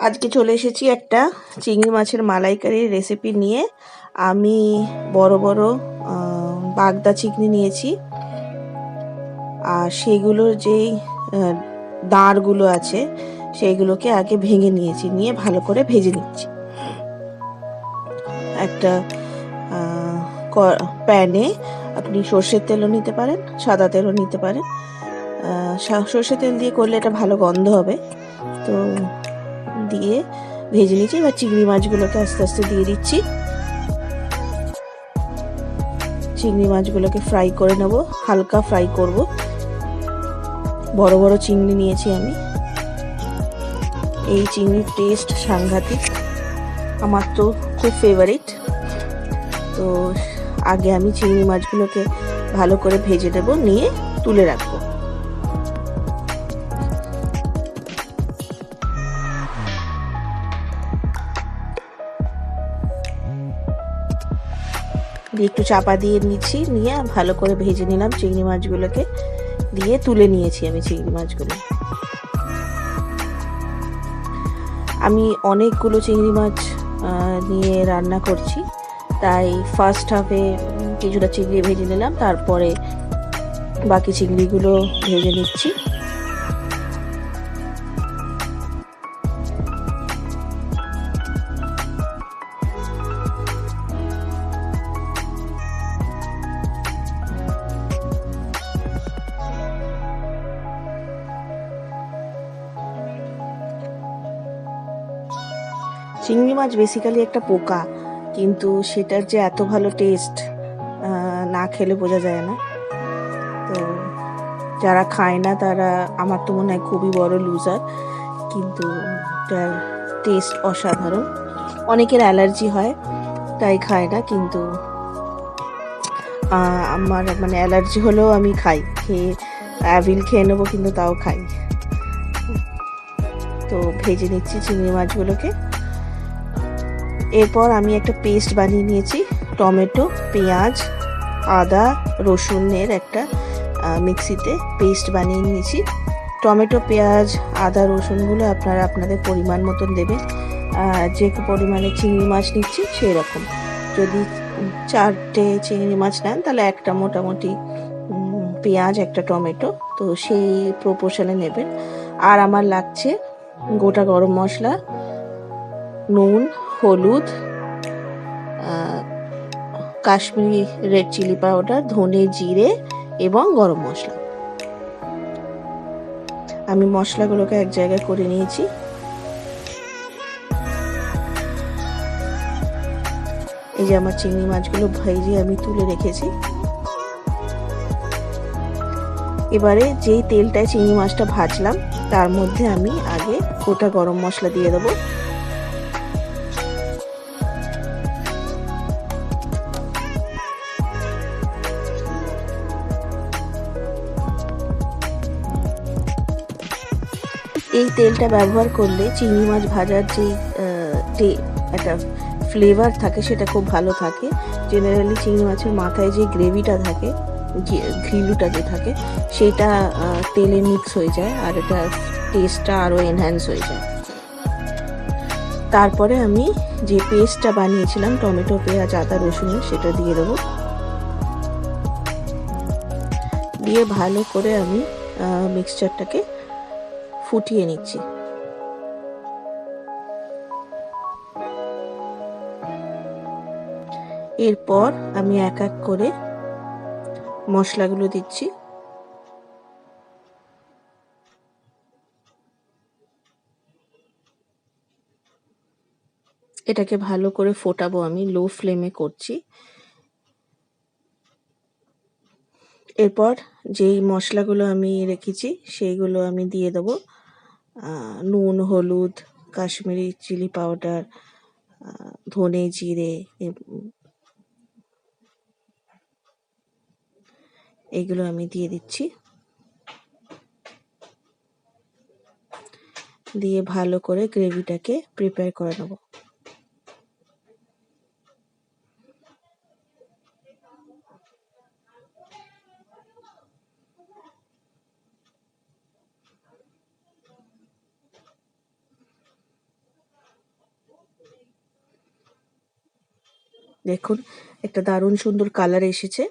আজকে চলে এসেছি একটা চিংড়ি মাছের মালাইকারির রেসিপি নিয়ে। আমি বড় বড় বাগদা চিংড়ি নিয়েছি, আর সেগুলোর যেই দাঁড়গুলো আছে সেইগুলোকে আগে ভেঙে নিয়ে ভালো করে ভেজে নিচ্ছি। একটা প্যানে আপনি সর্ষের তেলও নিতে পারেন, সাদা তেলও নিতে পারেন। সর্ষের তেল দিয়ে করলে এটা ভালো গন্ধ হবে। তো দিয়ে ভেজে নিচ্ছি। এবার চিংড়ি মাছগুলোকে আস্তে আস্তে দিয়ে দিচ্ছি। চিংড়ি মাছগুলোকে ফ্রাই করে নেব, হালকা ফ্রাই করব। বড় বড় চিংড়ি নিয়েছি আমি। এই চিংড়ির টেস্ট সাংঘাতিক, আমার তো খুব ফেভারিট। তো আগে আমি চিংড়ি মাছগুলোকে ভালো করে ভেজে নেব, নিয়ে তুলে রাখবো। একটু চাপা দিয়ে নিচ্ছি, নিয়ে ভালো করে ভেজে নিলাম চিংড়ি মাছগুলোকে, দিয়ে তুলে নিয়েছি আমি চিংড়ি মাছগুলো। আমি অনেকগুলো চিংড়ি মাছ নিয়ে রান্না করছি, তাই ফার্স্ট হাফে কিছুটা চিংড়ি ভেজে নিলাম, তারপরে বাকি চিংড়িগুলো ভেজে নিচ্ছি। চিংড়ি মাছ বেসিক্যালি একটা পোকা, কিন্তু সেটার যে এত ভালো টেস্ট না খেলে বোঝা যায় না। তো যারা খায় না তারা আমার তো মনে হয় খুবই বড় লুজার, কিন্তু এটার টেস্ট অসাধারণ। অনেকের অ্যালার্জি হয় তাই খায় না, কিন্তু আমার মানে অ্যালার্জি হলেও আমি খাই, খেয়ে অ্যাভিল খেয়ে নেবো, কিন্তু তাও খাই। তো ভেজে নিচ্ছি চিংড়ি মাছগুলোকে। এরপর আমি একটা পেস্ট বানিয়ে নিয়েছি, টমেটো, পেঁয়াজ, আদা, রসুনের একটা মিক্সিতে পেস্ট বানিয়ে নিয়েছি। টমেটো, পেঁয়াজ, আদা, রসুনগুলো আপনারা আপনাদের পরিমাণ মতন দেবেন। যে পরিমাণে চিংড়ি মাছ নিচ্ছি সেই রকম। যদি 4টে চিংড়ি মাছ নেন তাহলে একটা মোটামুটি পেঁয়াজ, একটা টমেটো, তো সেই প্রপোর্শনে নেবেন। আর আমার লাগছে গোটা গরম মশলা, নুন, হলুদ, কাশ্মীরি রেড চিলি পাউডার, ধনে, জিরে এবং গরম মশলা। আমি মশলাগুলোকে এক জায়গায় করে নিয়েছি। এই যে আমার চিংড়ি মাছগুলো ভেজে আমি তুলে রেখেছি। এবারে যেই তেলটায় চিংড়ি মাছটা ভাজলাম তার মধ্যে আমি আগে গোটা গরম মশলা দিয়ে দেবো। এই তেলটা ব্যবহার করলে চিংড়ি মাছ ভাজার যে একটা ফ্লেভার থাকে সেটা খুব ভালো থাকে। জেনারেলি চিংড়ি মাছের মাথায় যে গ্রেভিটা থাকে, ঘিলুটা যে থাকে, সেটা তেলে মিক্স হয়ে যায়, আর এটা টেস্টটা আরও এনহ্যান্স হয়ে যায়। তারপরে আমি যে পেস্টটা বানিয়েছিলাম টমেটো, পেঁয়াজ, আদা, রসুনের, সেটা দিয়ে দেবো। দিয়ে ভালো করে আমি মিক্সচারটাকে ফুটিয়ে নিচ্ছি। এরপর আমি এক এক করে মশলাগুলো দিচ্ছি। এটাকে ভালো করে ফোটাবো, আমি লো ফ্লেমে করছি। এরপর যেই মশলাগুলো আমি রেখেছি সেইগুলো আমি দিয়ে দেবো। নুন, হলুদ, কাশ্মীরি চিলি পাউডার, ধনে, জিরে, এগুলো আমি দিয়ে দিচ্ছি। দিয়ে ভালো করে গ্রেভিটাকে প্রিপেয়ার করে নেব। দেখুন একটা দারুণ সুন্দর কালার এসেছে।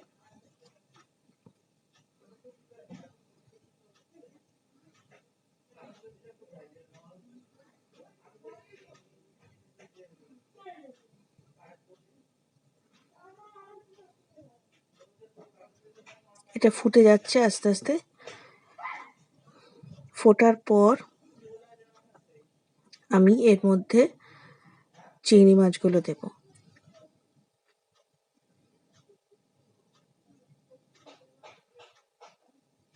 এটা ফুটে যাচ্ছে আস্তে আস্তে। ফোটার পর আমি এর মধ্যে চিংড়ি মাছগুলো দেব।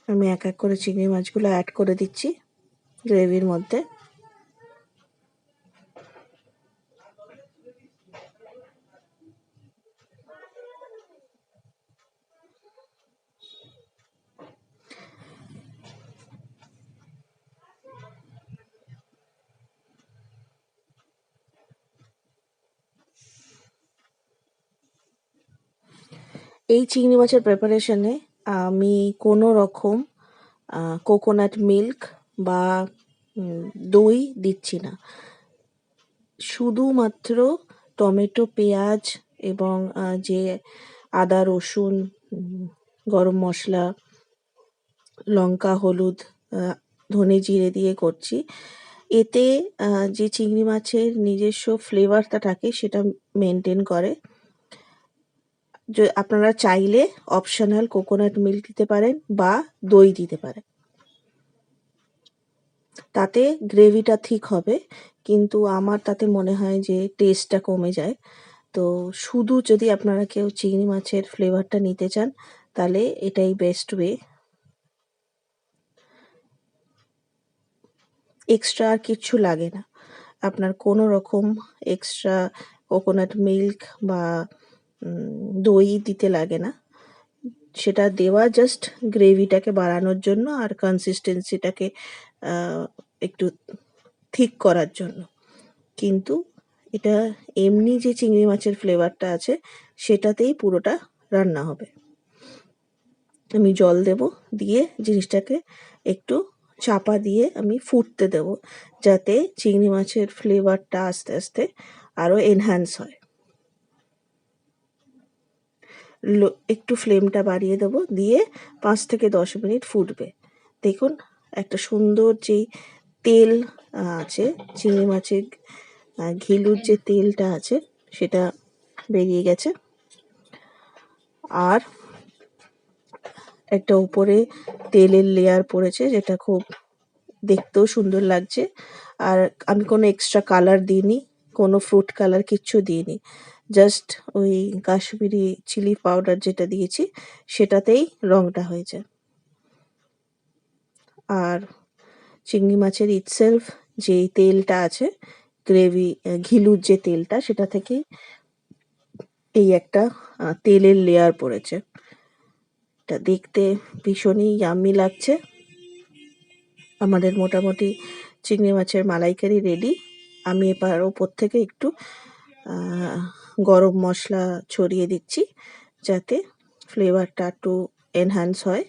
আমি এক এক করে চিংড়ি মাছগুলো অ্যাড করে দিচ্ছি গ্রেভির মধ্যে। এই চিংড়ি মাছের প্রিপারেশনে আমি কোনো রকম কোকোনাট মিল্ক বা দই দিচ্ছি না। শুধুমাত্র টমেটো, পেঁয়াজ এবং যে আদা, রসুন, গরম মশলা, লঙ্কা, হলুদ, ধনে জিরে দিয়ে করছি। এতে যে চিংড়ি মাছের নিজস্ব ফ্লেভারটা থাকে সেটা মেনটেন করে। আপনারা চাইলে অপশনাল কোকোনাট মিল্ক দিতে পারেন বা দই দিতে পারেন, তাতে গ্রেভিটা ঠিক হবে। কিন্তু আমার তাতে মনে হয় যে টেস্টটা কমে যায়। তো শুধু যদি আপনারা কেউ চিংড়ি মাছের ফ্লেভারটা নিতে চান তাহলে এটাই বেস্ট ওয়ে। এক্সট্রা আর কিচ্ছু লাগে না, আপনার কোনো রকম এক্সট্রা কোকোনাট মিল্ক বা দই দিতে লাগে না। সেটা দেওয়া জাস্ট গ্রেভিটাকে বাড়ানোর জন্য আর কনসিস্টেন্সিটাকে একটু ঠিক করার জন্য। কিন্তু এটা এমনি যে চিংড়ি মাছের ফ্লেভারটা আছে সেটাতেই পুরোটা রান্না হবে। আমি জল দেব, দিয়ে জিনিসটাকে একটু চাপা দিয়ে আমি ফুটতে দেব, যাতে চিংড়ি মাছের ফ্লেভারটা আস্তে আস্তে আরও এনহ্যান্স হয়। একটু ফ্লেমটা বাড়িয়ে দেবো, দিয়ে 5 থেকে 10 মিনিট ফুটবে। দেখুন একটা সুন্দর যেই তেল আছে, চিংড়ি মাছের ঘিলুর যে তেলটা আছে সেটা বেরিয়ে গেছে। আর একটা উপরে তেলের লেয়ার পড়েছে, যেটা খুব দেখতেও সুন্দর লাগছে। আর আমি কোনো এক্সট্রা কালার দিইনি, কোনো ফ্রুট কালার কিচ্ছু দিইনি। জাস্ট ওই কাশ্মীরি চিলি পাউডার যেটা দিয়েছি সেটাতেই রঙটা হয়েছে। আর চিংড়ি মাছের ইটসেলফ যে তেলটা আছে, গ্রেভি ঘিলুর যে তেলটা, সেটা থেকেই এই একটা তেলের লেয়ার পড়েছে। এটা দেখতে ভীষণই ইয়াম্মি লাগছে। আমাদের মোটামুটি চিংড়ি মাছের মালাইকারি রেডি। আমি এবার ওপর থেকে একটু গরম মশলা ছড়িয়ে দিচ্ছি, যাতে ফ্লেভারটা একটু এনহ্যান্স হয়।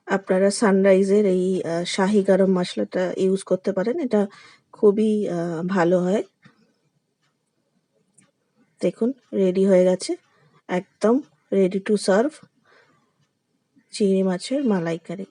আপনারা সানরাইজের এই শাহি গরম মশলাটা ইউজ করতে পারেন, এটা খুবই ভালো হয়। দেখুন রেডি হয়ে গেছে, একদম রেডি টু সার্ভ চিংড়ি মাছের মালাইকারি।